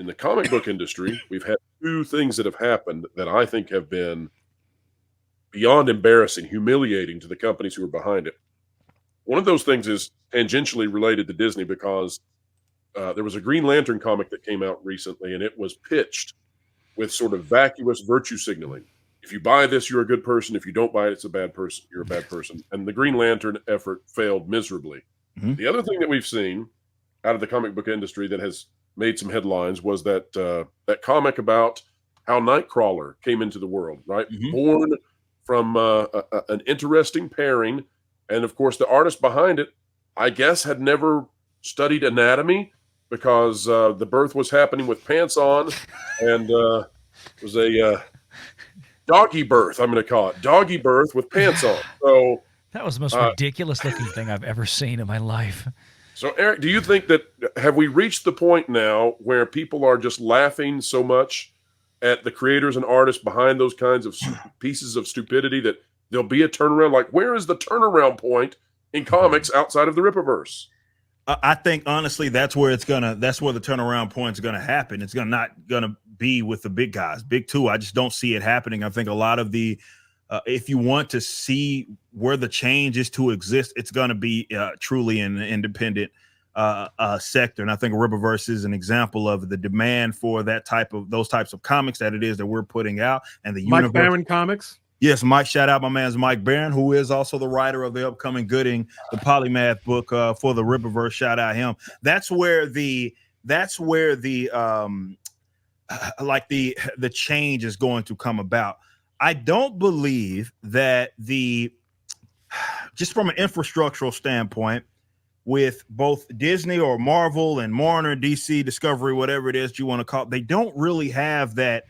the comic book industry, we've had two things that have happened that I think have been beyond embarrassing, humiliating to the companies who are behind it. One of those things is tangentially related to Disney because there was a Green Lantern comic that came out recently, and it was pitched with sort of vacuous virtue signaling. If you buy this, you're a good person. If you don't buy it, it's a bad person. You're a bad person. And the Green Lantern effort failed miserably. Mhm. The other thing that we've seen out of the comic book industry that has made some headlines was that that comic about how Nightcrawler came into the world, right? Mhm. Born from an interesting pairing. And of course, the artist behind it, I guess, had never studied anatomy because the birth was happening with pants on, and it was a doggy birth. I'm going to call it doggy birth with pants on. So That was the most ridiculous looking thing I've ever seen in my life. So, Eric, do you think that have we reached the point now where people are just laughing so much at the creators and artists behind those kinds of pieces of stupidity that there'll be a turnaround? Like, where is the turnaround point in comics outside of the Rippaverse? I think honestly, that's where the turnaround point is gonna happen. It's not gonna be with the big guys, big two. I just don't see it happening. I think a lot of the if you want to see where the change is to exist, it's going to be truly in the independent sector. And I think Rippaverse is an example of the demand for those types of comics that it is that we're putting out. And the Mike Barron comics. Yes, Mike. Shout out my man's Mike Barron, who is also the writer of the upcoming Gooding, the Polymath book for the Rippaverse. Shout out him. That's where the change is going to come about. I don't believe that just from an infrastructural standpoint, with both Disney or Marvel and Warner, DC, Discovery, whatever it is you want to call it, they don't really have that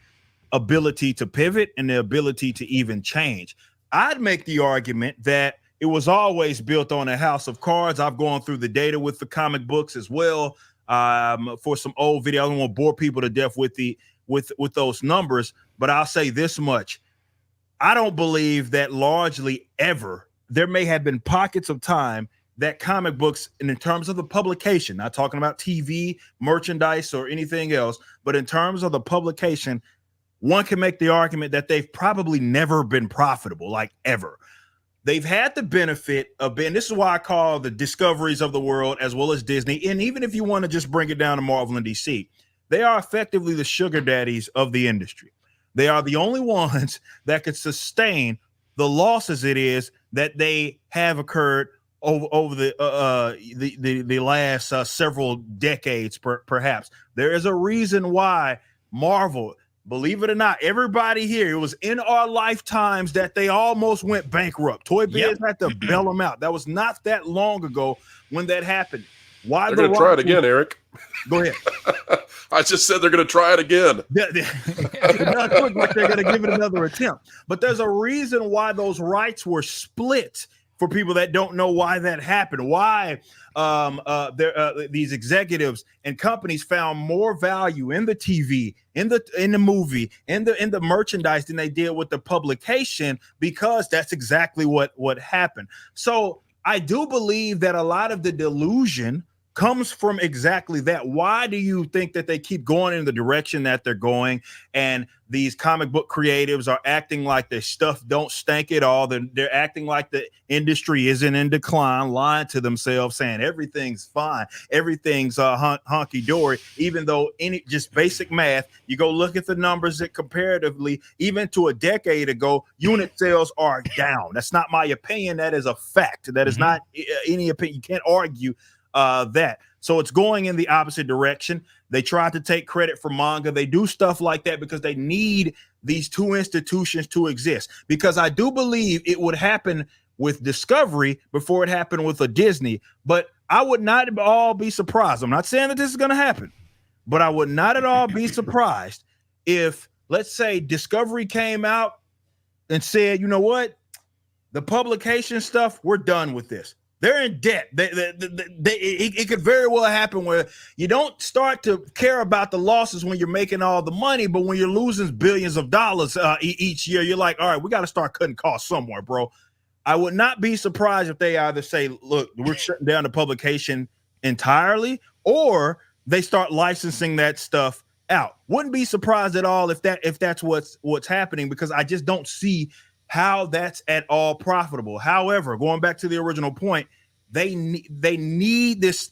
ability to pivot and the ability to even change. I'd make the argument that it was always built on a house of cards. I've gone through the data with the comic books as well for some old video. I don't want to bore people to death with those numbers, but I'll say this much. I don't believe that largely ever there may have been pockets of time that comic books, and in terms of the publication, not talking about TV, merchandise, or anything else, but in terms of the publication, one can make the argument that they've probably never been profitable, like ever. They've had the benefit of being, this is why I call the Discoveries of the world as well as Disney, and even if you want to just bring it down to Marvel and DC, they are effectively the sugar daddies of the industry. They are the only ones that could sustain the losses it is that they have occurred over the last several decades, perhaps. There is a reason why Marvel, believe it or not, everybody here, it was in our lifetimes that they almost went bankrupt. Toy Biz had to bail them out. That was not that long ago when that happened. Why they're going to try it again, Eric? Go ahead. I just said they're going to try it again. It does look like they're going to give it another attempt. But there's a reason why those rights were split. For people that don't know why that happened, why these executives and companies found more value in the TV, in the movie, in the merchandise than they did with the publication, because that's exactly what happened. So I do believe that a lot of the delusion comes from exactly that. Why do you think that they keep going in the direction that they're going? And these comic book creatives are acting like their stuff don't stink at all. They're acting like the industry isn't in decline, lying to themselves, saying everything's fine, everything's honky-dory, even though just basic math, you go look at the numbers that comparatively, even to a decade ago, unit sales are down. That's not my opinion. That is a fact. That is not any opinion. You can't argue that. So it's going in the opposite direction. They try to take credit for manga. They do stuff like that because they need these two institutions to exist. Because I do believe it would happen with Discovery before it happened with a Disney. But I would not at all be surprised. I'm not saying that this is going to happen, but I would not at all be surprised if, let's say, Discovery came out and said, you know what? The publication stuff, we're done with this. They're in debt. It could very well happen where you don't start to care about the losses when you're making all the money, but when you're losing billions of dollars each year, you're like, all right, we got to start cutting costs somewhere, bro. I would not be surprised if they either say, look, we're shutting down the publication entirely, or they start licensing that stuff out. Wouldn't be surprised at all if that's what's happening, because I just don't see how that's at all profitable. However, going back to the original point, they need this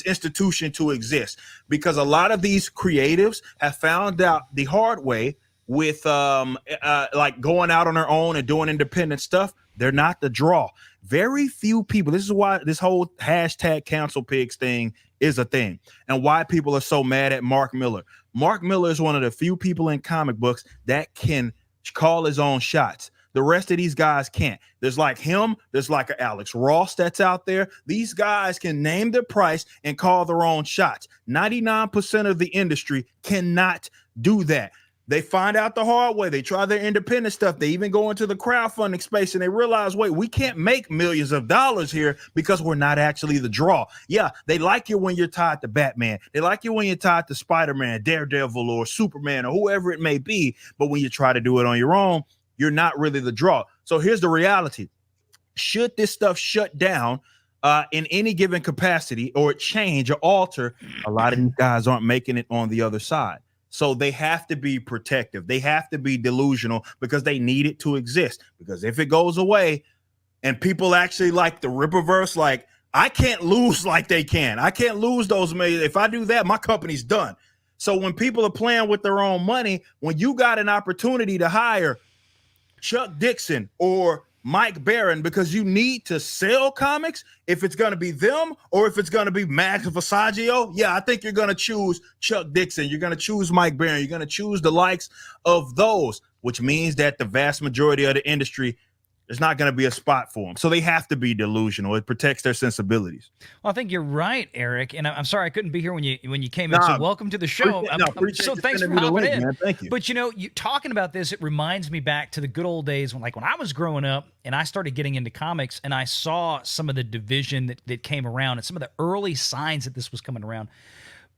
institution to exist, because a lot of these creatives have found out the hard way with like going out on their own and doing independent stuff. They're not the draw. Very few people. This is why this whole hashtag cancel pigs thing is a thing, and why people are so mad at Mark Miller. Mark Miller is one of the few people in comic books that can call his own shots. The rest of these guys can't. There's like him. There's like an Alex Ross that's out there. These guys can name their price and call their own shots. 99% of the industry cannot do that. They find out the hard way. They try their independent stuff. They even go into the crowdfunding space and they realize, wait, we can't make millions of dollars here because we're not actually the draw. Yeah, they like you when you're tied to Batman. They like you when you're tied to Spider-Man, Daredevil, or Superman, or whoever it may be. But when you try to do it on your own, you're not really the draw. So here's the reality. Should this stuff shut down in any given capacity, or change or alter, a lot of these guys aren't making it on the other side. So they have to be protective. They have to be delusional, because they need it to exist. Because if it goes away and people actually like the Rippaverse, like, I can't lose like they can. I can't lose those millions. If I do that, my company's done. So when people are playing with their own money, when you got an opportunity to hire Chuck Dixon or Mike Barron because you need to sell comics, if it's going to be them or if it's going to be Max Fasaggio, yeah, I think you're going to choose Chuck Dixon. You're going to choose Mike Barron. You're going to choose the likes of those, which means that the vast majority of the industry, there's not going to be a spot for them. So they have to be delusional. It protects their sensibilities. Well, I think you're right, Eric. And I'm sorry I couldn't be here when you came in. So welcome to the show. So thanks for hopping in. Man. Thank you. But you talking about this, it reminds me back to the good old days when I was growing up and I started getting into comics, and I saw some of the division that came around and some of the early signs that this was coming around.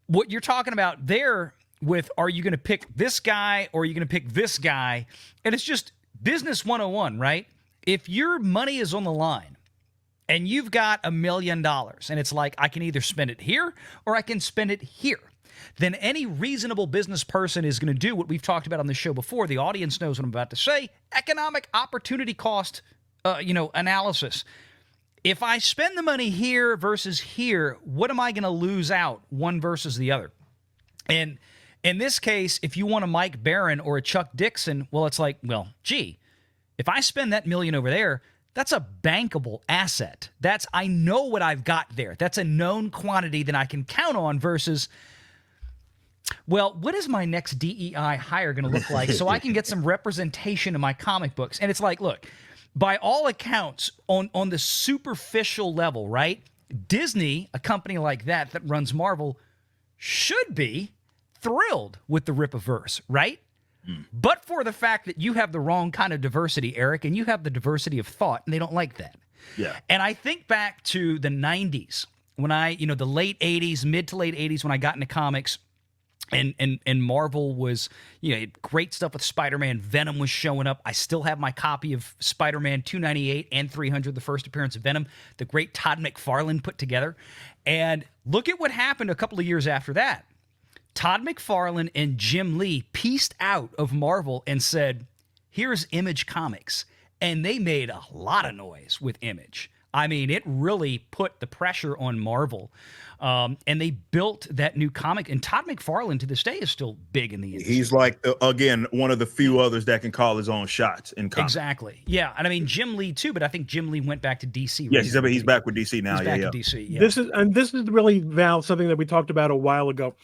What you're talking about there with, are you going to pick this guy or are you going to pick this guy? And it's just business 101, right? If your money is on the line and you've got $1 million and it's like, I can either spend it here or I can spend it here, then any reasonable business person is going to do what we've talked about on the show before. The audience knows what I'm about to say. Economic opportunity cost, analysis. If I spend the money here versus here, what am I going to lose out, one versus the other? And in this case, if you want a Mike Barron or a Chuck Dixon, well, it's like, well, gee, if I spend that $1 million over there, that's a bankable asset. I know what I've got there. That's a known quantity that I can count on versus, well, what is my next DEI hire going to look like so I can get some representation in my comic books? And it's like, look, by all accounts, on the superficial level, right? Disney, a company like that runs Marvel, should be thrilled with the Rippaverse, right? But for the fact that you have the wrong kind of diversity, Eric, and you have the diversity of thought, and they don't like that. Yeah. And I think back to the 90s when the late 80s, mid to late 80s when I got into comics, and Marvel was, great stuff with Spider-Man. Venom was showing up. I still have my copy of Spider-Man 298 and 300, the first appearance of Venom, the great Todd McFarlane put together. And look at what happened a couple of years after that. Todd McFarlane and Jim Lee pieced out of Marvel and said, here's Image Comics. And they made a lot of noise with Image. I mean, it really put the pressure on Marvel. And they built that new comic. And Todd McFarlane to this day is still big in the industry. He's like, again, one of the few others that can call his own shots in comics. Exactly. Yeah. And I mean, Jim Lee too, but I think Jim Lee went back to DC. Yes, he's back with DC now. He's back to DC. Yeah. This is really, Val, something that we talked about a while ago.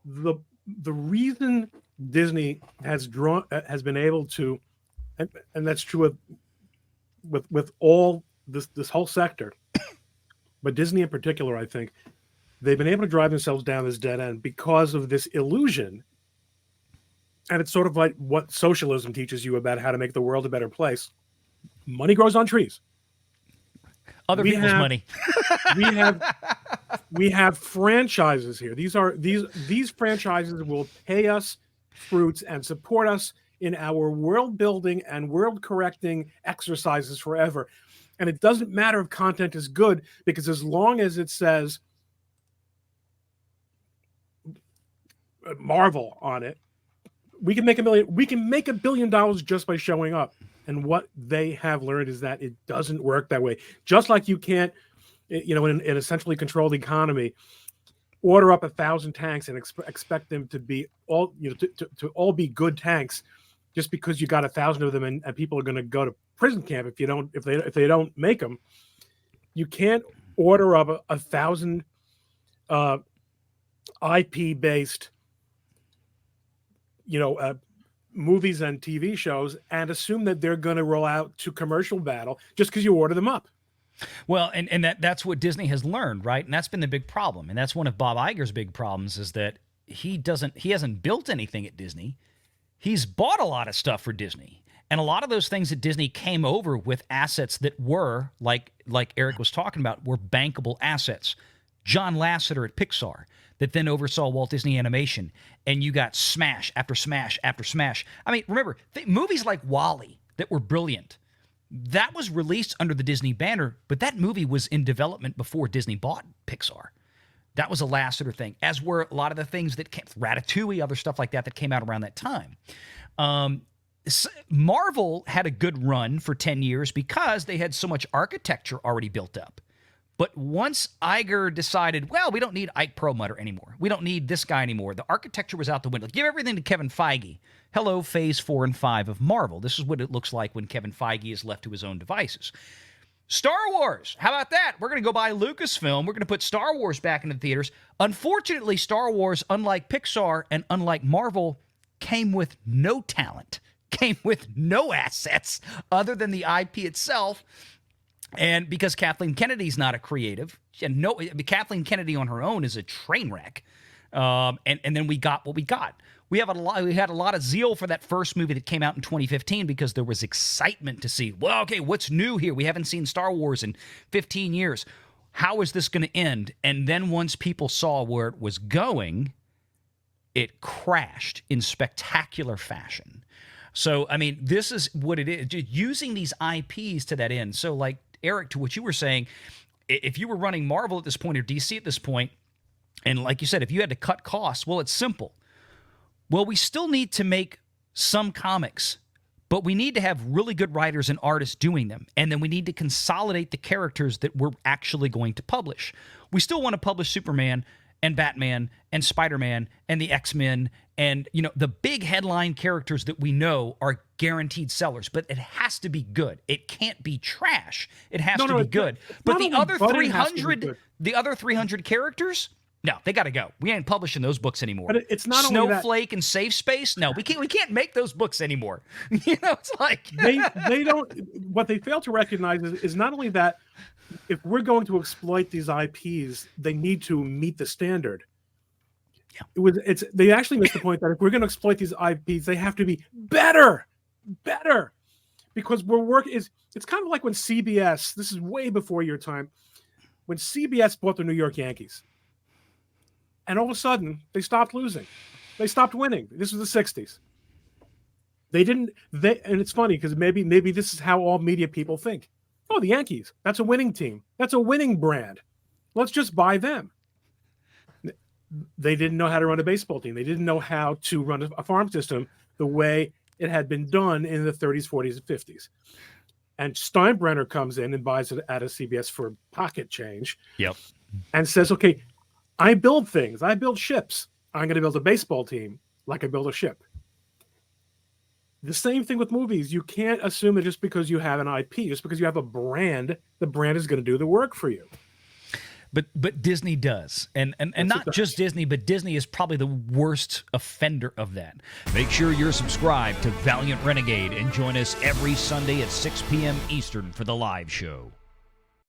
The reason Disney has been able to, and that's true with all this whole sector, but Disney in particular, I think they've been able to drive themselves down this dead end because of this illusion. And it's sort of like what socialism teaches you about how to make the world a better place. Money grows on trees. Other people's money. we have franchises here. These franchises will pay us fruits and support us in our world building and world correcting exercises forever. And it doesn't matter if content is good, because as long as it says Marvel on it, we can make $1 million. We can make $1 billion just by showing up. And what they have learned is that it doesn't work that way. Just like you can't, in a centrally controlled economy, order up 1,000 tanks and expect them to be all, to all be good tanks, just because you got 1,000 of them and people are going to go to prison camp if they don't make them. You can't order up 1,000 IP based, movies and TV shows and assume that they're going to roll out to commercial battle just because you order them up. Well, and that's what Disney has learned, right? And that's been the big problem. And that's one of Bob Iger's big problems, is that he hasn't built anything at Disney. He's bought a lot of stuff for Disney. And a lot of those things that Disney came over with assets that were, like Eric was talking about, were bankable assets. John Lasseter at Pixar, that then oversaw Walt Disney Animation, and you got smash after smash after smash. I mean, remember, movies like WALL-E that were brilliant, that was released under the Disney banner, but that movie was in development before Disney bought Pixar. That was a Lasseter thing, as were a lot of the things that came, Ratatouille, other stuff like that came out around that time. Marvel had a good run for 10 years because they had so much architecture already built up. But once Iger decided, well, we don't need Ike Perlmutter anymore. We don't need this guy anymore. The architecture was out the window. Give everything to Kevin Feige. Hello, phase 4 and 5 of Marvel. This is what it looks like when Kevin Feige is left to his own devices. Star Wars. How about that? We're going to go buy Lucasfilm. We're going to put Star Wars back into the theaters. Unfortunately, Star Wars, unlike Pixar and unlike Marvel, came with no talent, came with no assets other than the IP itself. And because Kathleen Kennedy's not a creative, and Kathleen Kennedy on her own is a train wreck. And then we got what we got. We had a lot of zeal for that first movie that came out in 2015 because there was excitement to see, well, okay, what's new here? We haven't seen Star Wars in 15 years. How is this going to end? And then once people saw where it was going, it crashed in spectacular fashion. So, I mean, this is what it is, just using these IPs to that end. So, like, Eric, to what you were saying, if you were running Marvel at this point or DC at this point, and like you said, if you had to cut costs, well, it's simple. Well, we still need to make some comics, but we need to have really good writers and artists doing them. And then we need to consolidate the characters that we're actually going to publish. We still want to publish Superman and Batman and Spider-Man and the X-Men and, the big headline characters that we know are guaranteed sellers, but it has to be good. It can't be trash. It has to be good. But the other 300 characters, no, they got to go. We ain't publishing those books anymore. But it's not Snowflake and Safe Space. No, we can't make those books anymore. It's like they don't. What they fail to recognize is not only that if we're going to exploit these IPs, they need to meet the standard. Yeah. They actually missed the point that if we're going to exploit these IPs, they have to be better, because it's kind of like when CBS. This is way before your time, when CBS bought the New York Yankees. And all of a sudden, they stopped losing. They stopped winning. This was the 60s. And it's funny because maybe this is how all media people think. Oh, the Yankees, that's a winning team. That's a winning brand. Let's just buy them. They didn't know how to run a baseball team. They didn't know how to run a farm system the way it had been done in the 30s, 40s, and 50s. And Steinbrenner comes in and buys it at a CBS for pocket change. Yep. And says, okay, I build things. I build ships. I'm going to build a baseball team like I build a ship. The same thing with movies. You can't assume that just because you have an IP, just because you have a brand, the brand is going to do the work for you. But Disney does. And not just Disney, but Disney is probably the worst offender of that. Make sure you're subscribed to Valiant Renegade and join us every Sunday at 6 p.m. Eastern for the live show.